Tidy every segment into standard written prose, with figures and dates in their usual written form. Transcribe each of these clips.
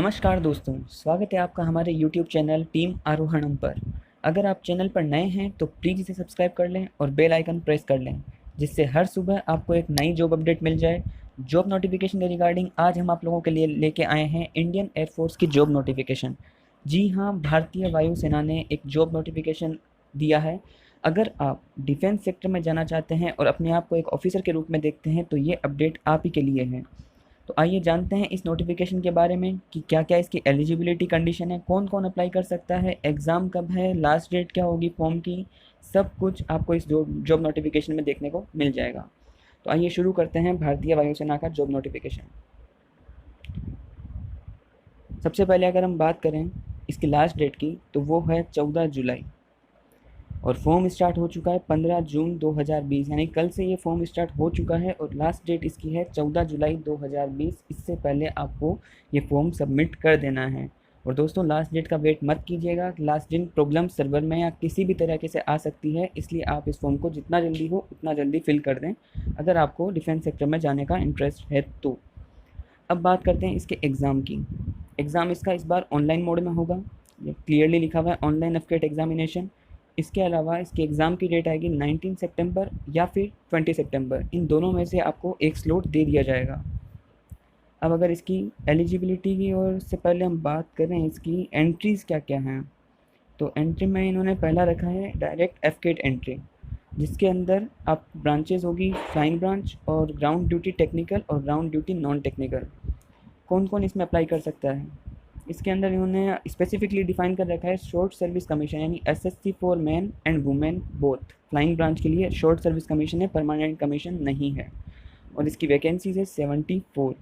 नमस्कार दोस्तों, स्वागत है आपका हमारे YouTube चैनल टीम आरोहणम पर। अगर आप चैनल पर नए हैं तो प्लीज़ इसे सब्सक्राइब कर लें और बेल आइकन प्रेस कर लें, जिससे हर सुबह आपको एक नई जॉब अपडेट मिल जाए। जॉब नोटिफिकेशन के रिगार्डिंग आज हम आप लोगों के लिए लेके आए हैं इंडियन एयरफोर्स की जॉब नोटिफिकेशन। जी हाँ, भारतीय वायुसेना ने एक जॉब नोटिफिकेशन दिया है। अगर आप डिफेंस सेक्टर में जाना चाहते हैं और अपने आप को एक ऑफिसर के रूप में देखते हैं तो ये अपडेट आप ही के लिए है। तो आइए जानते हैं इस नोटिफिकेशन के बारे में कि क्या क्या इसकी एलिजिबिलिटी कंडीशन है, कौन कौन अप्लाई कर सकता है, एग्ज़ाम कब है, लास्ट डेट क्या होगी फॉर्म की। सब कुछ आपको इस जॉब नोटिफिकेशन में देखने को मिल जाएगा। तो आइए शुरू करते हैं भारतीय वायुसेना का जॉब नोटिफिकेशन। सबसे पहले अगर हम बात करें इसकी लास्ट डेट की तो वो है 14 जुलाई और फॉर्म स्टार्ट हो चुका है 15 जून 2020, यानी कल से ये फॉर्म स्टार्ट हो चुका है और लास्ट डेट इसकी है 14 जुलाई 2020। इससे पहले आपको ये फॉर्म सबमिट कर देना है। और दोस्तों, लास्ट डेट का वेट मत कीजिएगा। लास्ट डेट प्रॉब्लम सर्वर में या किसी भी तरीके से आ सकती है, इसलिए आप इस फॉर्म को जितना जल्दी हो उतना जल्दी फिल कर दें अगर आपको डिफेंस सेक्टर में जाने का इंटरेस्ट है तो। अब बात करते हैं इसके एग्ज़ाम की। एग्ज़ाम इसका इस बार ऑनलाइन मोड में होगा, ये क्लियरली लिखा हुआ है ऑनलाइन एफकेट एग्जामिनेशन। इसके अलावा इसके एग्ज़ाम की डेट आएगी 19 सितंबर या फिर 20 सितंबर, इन दोनों में से आपको एक स्लॉट दे दिया जाएगा। अब अगर इसकी एलिजिबिलिटी की और से पहले हम बात करें इसकी एंट्रीज़ क्या क्या हैं, तो एंट्री में इन्होंने पहला रखा है डायरेक्ट एफकेट एंट्री, जिसके अंदर आप ब्रांचेस होगी फ्लाइंग ब्रांच और ग्राउंड ड्यूटी टेक्निकल और ग्राउंड ड्यूटी नॉन टेक्निकल। कौन कौन इसमें अप्लाई कर सकता है, इसके अंदर इन्होंने स्पेसिफिकली डिफाइन कर रखा है शॉर्ट सर्विस कमीशन, यानी SSC for man and women both. Flying branch के लिए शॉर्ट सर्विस कमीशन है, परमानेंट कमीशन नहीं है और इसकी वैकेंसीज है 74।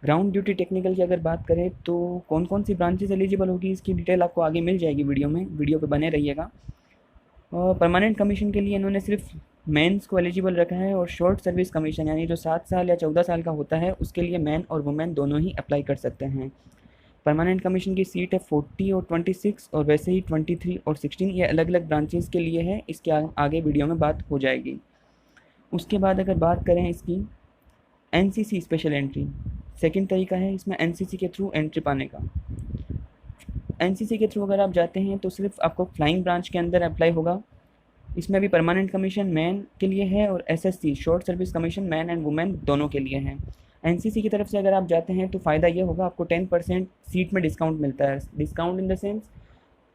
ग्राउंड ड्यूटी टेक्निकल की अगर बात करें तो कौन कौन सी ब्रांचेस एलिजिबल होगी इसकी डिटेल आपको आगे मिल जाएगी वीडियो पे बने रहिएगा। और परमानेंट कमीशन के लिए इन्होंने सिर्फ मेंस को एलिजिबल रखा है और शॉर्ट सर्विस कमीशन यानी जो 7 साल या 14 साल का होता है उसके लिए मैन और वुमेन दोनों ही अप्लाई कर सकते हैं। परमानेंट कमीशन की सीट है 40 और 26 और वैसे ही 23 और 16 ये अलग अलग ब्रांचेस के लिए है, इसके आगे वीडियो में बात हो जाएगी। उसके बाद अगर बात करें इसकी एनसीसी स्पेशल एंट्री, सेकंड तरीका है इसमें एनसीसी के थ्रू एंट्री पाने का। एनसीसी के थ्रू अगर आप जाते हैं तो सिर्फ आपको फ्लाइंग ब्रांच के अंदर अप्लाई होगा। इसमें भी परमानेंट कमीशन मैन के लिए है और SSC short service commission man and women दोनों के लिए है। एनसीसी की तरफ से अगर आप जाते हैं तो फ़ायदा ये होगा आपको 10% सीट में डिस्काउंट मिलता है। Discount in the sense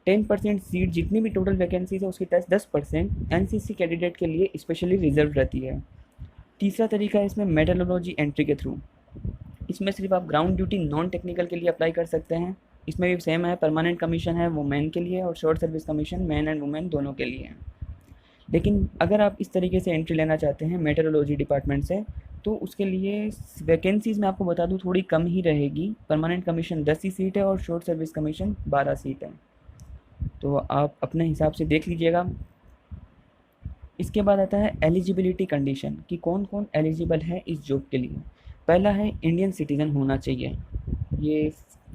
10% seat जितनी भी टोटल वैकेंसीज है उसकी 10% एनसीसी कैंडिडेट के लिए स्पेशली रिजर्व रहती है। तीसरा तरीका है इसमें मेटरोलॉजी एंट्री के थ्रू। इसमें सिर्फ आप ग्राउंड ड्यूटी नॉन टेक्निकल के लिए अप्लाई कर सकते हैं। इसमें भी सेम है, परमानेंट कमीशन है वो मैन के लिए और short service commission man and women दोनों के लिए है। लेकिन अगर आप इस तरीके से एंट्री लेना चाहते हैं मेटरोलॉजी डिपार्टमेंट से तो उसके लिए वैकेंसीज़ मैं आपको बता दूं थोड़ी कम ही रहेगी। परमानेंट कमीशन 10 ही सीट है और शॉर्ट सर्विस कमीशन 12 सीट है, तो आप अपने हिसाब से देख लीजिएगा। इसके बाद आता है एलिजिबिलिटी कंडीशन कि कौन कौन एलिजिबल है इस जॉब के लिए। पहला है इंडियन सिटीज़न होना चाहिए, ये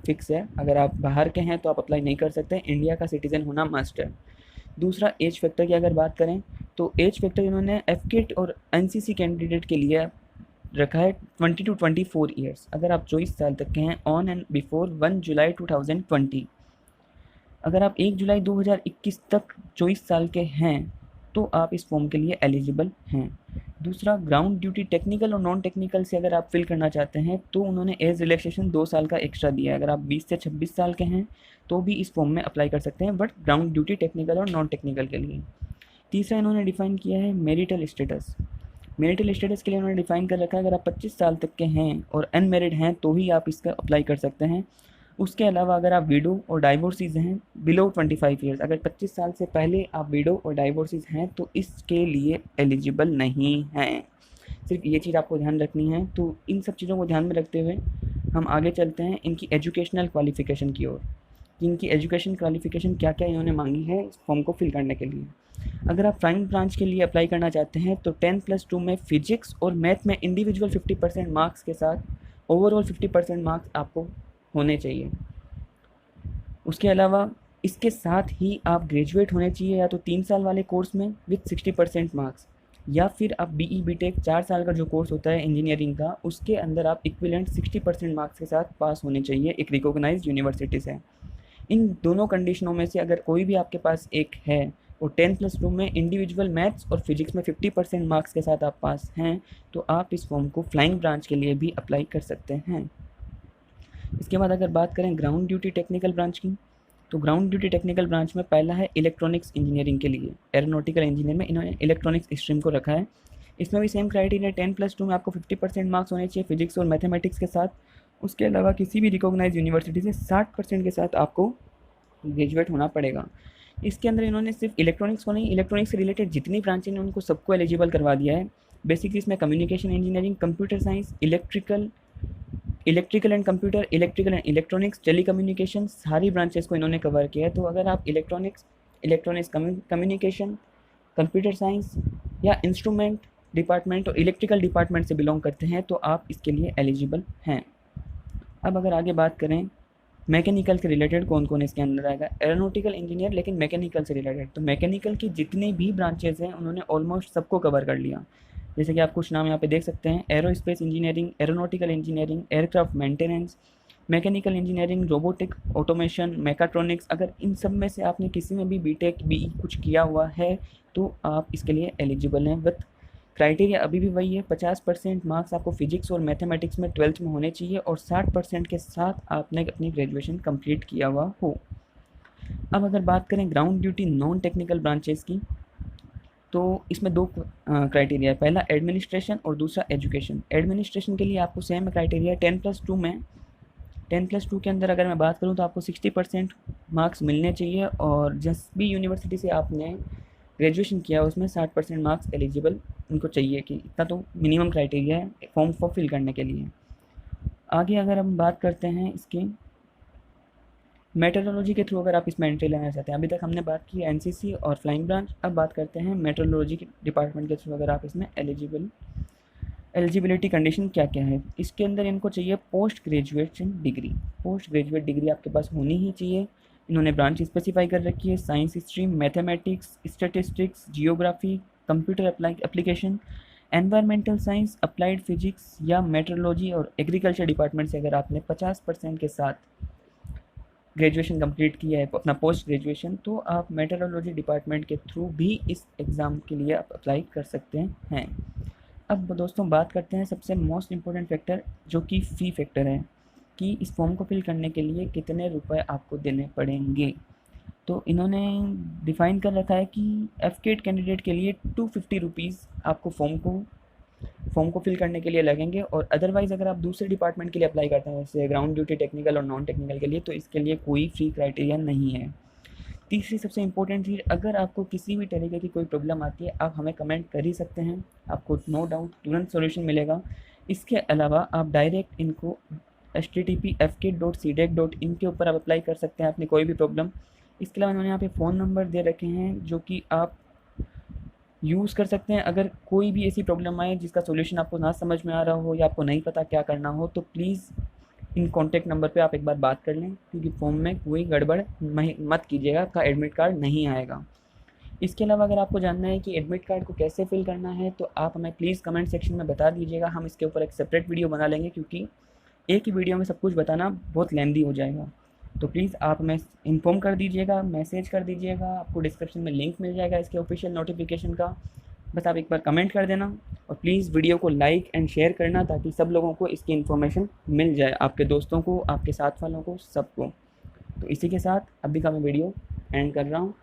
फिक्स है। अगर आप बाहर के हैं तो आप अप्लाई नहीं कर सकते, इंडिया का सिटीज़न होना मस्ट है। दूसरा एज फैक्टर की अगर बात करें तो एज फैक्टर इन्होंने एफकेट और एनसीसी कैंडिडेट के लिए रखा है 20 to 24 ईयर्स। अगर आप 24 साल तक के हैं ऑन एंड बिफोर 1 जुलाई 2020। अगर आप 1 जुलाई 2021 तक 24 साल के हैं तो आप इस फॉर्म के लिए एलिजिबल हैं। दूसरा ग्राउंड ड्यूटी टेक्निकल और नॉन टेक्निकल से अगर आप फिल करना चाहते हैं तो उन्होंने एज रिलैक्सेशन 2 साल का एक्स्ट्रा दिया है। अगर आप 20 से 26 साल के हैं तो भी इस फॉर्म में अप्लाई कर सकते हैं, बट ग्राउंड ड्यूटी टेक्निकल और नॉन टेक्निकल के लिए। तीसरा इन्होंने डिफ़ाइन किया है मैरिटल स्टेटस। मैरिटल स्टेटस के लिए उन्होंने डिफ़ाइन कर रखा है अगर आप 25 साल तक के हैं और अनमेरिड हैं तो ही आप इसका अप्लाई कर सकते हैं। उसके अलावा अगर आप विडो और डाइवोर्सीज हैं बिलो 25 ईयर्स, अगर 25 साल से पहले आप विडो और डाइवोर्सीज हैं तो इसके लिए एलिजिबल नहीं हैं। सिर्फ ये चीज़ आपको ध्यान रखनी है। तो इन सब चीज़ों को ध्यान में रखते हुए हम आगे चलते हैं इनकी एजुकेशनल क्वालिफ़िकेशन की ओर। इनकी एजुकेशन क्वालिफ़िकेशन क्या क्या इन्होंने मांगी है इस फॉर्म को फिल करने के लिए। अगर आप फ्लाइंग ब्रांच के लिए अप्लाई करना चाहते हैं तो 10+2 में फिजिक्स और मैथ में इंडिविजुअल 50% मार्क्स के साथ ओवरऑल 50% मार्क्स आपको होने चाहिए। उसके अलावा इसके साथ ही आप ग्रेजुएट होने चाहिए या तो 3 साल वाले कोर्स में विथ 60% मार्क्स, या फिर आप BE BTech 4 साल का जो कोर्स होता है इंजीनियरिंग का, उसके अंदर आप इक्विवेलेंट 60% मार्क्स के साथ पास होने चाहिए एक रिकॉग्नाइज्ड यूनिवर्सिटी से। इन दोनों कंडीशनों में से अगर कोई भी आपके पास एक है और 10+2 में इंडिविजुअल मैथ्स और फिजिक्स में 50% मार्क्स के साथ आप पास हैं, तो आप इस फॉर्म को फ्लाइंग ब्रांच के लिए भी अप्लाई कर सकते हैं। इसके बाद अगर बात करें ग्राउंड ड्यूटी टेक्निकल ब्रांच की, तो ग्राउंड ड्यूटी टेक्निकल ब्रांच में पहला है इलेक्ट्रॉनिक्स इंजीनियरिंग के लिए। एरोनॉटिकल इंजीनियर में इन्होंने इलेक्ट्रॉनिक्स स्ट्रीम को रखा है। इसमें भी सेम क्राइटेरिया, 10+2 में आपको 50% मार्क्स होने चाहिए फिजिक्स और मैथमेटिक्स के साथ। उसके अलावा किसी भी रिकॉग्नाइज यूनिवर्सिटी से 60% के साथ आपको ग्रेजुएट होना पड़ेगा। इसके अंदर इन्होंने सिर्फ इलेक्ट्रॉनिक्स को नहीं, इलेक्ट्रॉनिक्स से रिलेटेड जितनी ब्रांचें हैं उनको सबको एलिजिबल करवा दिया है। बेसिकली इसमें communication engineering, computer science, electrical and computer, electrical and electronics, telecommunication, सारी ब्रांचेस को इन्होंने कवर किया है। तो अगर आप इलेक्ट्रॉनिक्स कम्युनिकेशन, कंप्यूटर साइंस या इंस्ट्रूमेंट डिपार्टमेंट और इलेक्ट्रिकल डिपार्टमेंट से बिलोंग करते हैं तो आप इसके लिए एलिजिबल हैं। अब अगर आगे बात करें मैकेनिकल से रिलेटेड कौन कौन इसके अंदर आएगा, एरोनॉटिकल इंजीनियर लेकिन मैकेनिकल से रिलेटेड, तो मैकेनिकल की जितनी भी ब्रांचेज हैं उन्होंने ऑलमोस्ट सबको कवर कर लिया। जैसे कि आप कुछ नाम यहाँ पे देख सकते हैं, aerospace engineering, aeronautical engineering, aircraft maintenance, mechanical engineering, robotic, automation, mechatronics. अगर इन सब में से आपने किसी में भी BTech BE कुछ किया हुआ है तो आप इसके लिए एलिजिबल हैं। बट क्राइटेरिया अभी भी वही है, 50% मार्क्स आपको फिजिक्स और मैथमेटिक्स में 12th में होने चाहिए और 60% के साथ आपने अपनी ग्रेजुएशन कंप्लीट किया हुआ हो। अब अगर बात करें ground duty non technical branches की, तो इसमें दो क्राइटेरिया है, पहला एडमिनिस्ट्रेशन और दूसरा एजुकेशन। एडमिनिस्ट्रेशन के लिए आपको सेम क्राइटेरिया है, 10+2 में 10+2 के अंदर अगर मैं बात करूँ तो आपको 60% मार्क्स मिलने चाहिए और जिस भी यूनिवर्सिटी से आपने ग्रेजुएशन किया उसमें 60% मार्क्स एलिजिबल उनको चाहिए, कि इतना तो मिनिमम क्राइटेरिया है फॉर्म को फिल करने के लिए। आगे अगर हम बात करते हैं इसके मेट्रोलॉजी के थ्रू, अगर आप इसमें एंट्री लेना चाहते हैं, अभी तक हमने बात की NCC और फ्लाइंग ब्रांच, अब बात करते हैं मेट्रोलॉजी के डिपार्टमेंट के थ्रू अगर आप इसमें एलिजिबिलिटी कंडीशन क्या क्या है। इसके अंदर इनको चाहिए पोस्ट ग्रेजुएट डिग्री आपके पास होनी ही चाहिए। इन्होंने ब्रांच स्पेसिफाई कर रखी है, science stream, mathematics, statistics, geography, computer application, environmental science, applied physics या मेट्रोलॉजी और एग्रीकल्चर डिपार्टमेंट से अगर आपने 50% के साथ ग्रेजुएशन कंप्लीट किया है अपना पोस्ट ग्रेजुएशन, तो आप मेट्रोलॉजी डिपार्टमेंट के थ्रू भी इस एग्ज़ाम के लिए आप अप्लाई कर सकते हैं। अब दोस्तों बात करते हैं सबसे मोस्ट इम्पोर्टेंट फैक्टर जो कि फ़ी फैक्टर है, कि इस फॉर्म को फिल करने के लिए कितने रुपए आपको देने पड़ेंगे। तो इन्होंने डिफ़ाइन कर रखा है कि FCAT कैंडिडेट के लिए 250 रुपीज़ आपको फॉर्म को फिल करने के लिए लगेंगे, और अदरवाइज़ अगर आप दूसरे डिपार्टमेंट के लिए अप्लाई करते हैं जैसे ग्राउंड ड्यूटी टेक्निकल और नॉन टेक्निकल के लिए, तो इसके लिए कोई फ्री क्राइटेरिया नहीं है। तीसरी सबसे इम्पोर्टेंट चीज़, अगर आपको किसी भी तरीके की कोई प्रॉब्लम आती है आप हमें कमेंट कर ही सकते हैं, आपको नो डाउट तुरंत सॉल्यूशन मिलेगा। इसके अलावा आप डायरेक्ट इनको http://fcat.cdac.in के ऊपर आप अप्लाई कर सकते हैं अपनी कोई भी प्रॉब्लम। इसके अलावा उन्होंने यहाँ पे फ़ोन नंबर दे रखे हैं जो कि आप यूज़ कर सकते हैं। अगर कोई भी ऐसी प्रॉब्लम आए जिसका सॉल्यूशन आपको ना समझ में आ रहा हो या आपको नहीं पता क्या करना हो, तो प्लीज़ इन कॉन्टैक्ट नंबर पे आप एक बार बात कर लें, क्योंकि फॉर्म में कोई गड़बड़ मत कीजिएगा, आपका एडमिट कार्ड नहीं आएगा। इसके अलावा अगर आपको जानना है कि एडमिट कार्ड को कैसे फिल करना है तो आप हमें प्लीज़ कमेंट सेक्शन में बता दीजिएगा, हम इसके ऊपर एक सेपरेट वीडियो बना लेंगे, क्योंकि एक ही वीडियो में सब कुछ बताना बहुत लेंदी हो जाएगा। तो प्लीज़ आप हमें इन्फॉर्म कर दीजिएगा, मैसेज कर दीजिएगा, आपको डिस्क्रिप्शन में लिंक मिल जाएगा इसके ऑफिशियल नोटिफिकेशन का। बस आप एक बार कमेंट कर देना और प्लीज़ वीडियो को लाइक एंड शेयर करना ताकि सब लोगों को इसकी इन्फॉर्मेशन मिल जाए, आपके दोस्तों को, आपके साथ वालों को, सबको। तो इसी के साथ अभी का मैं वीडियो एंड कर रहा हूँ।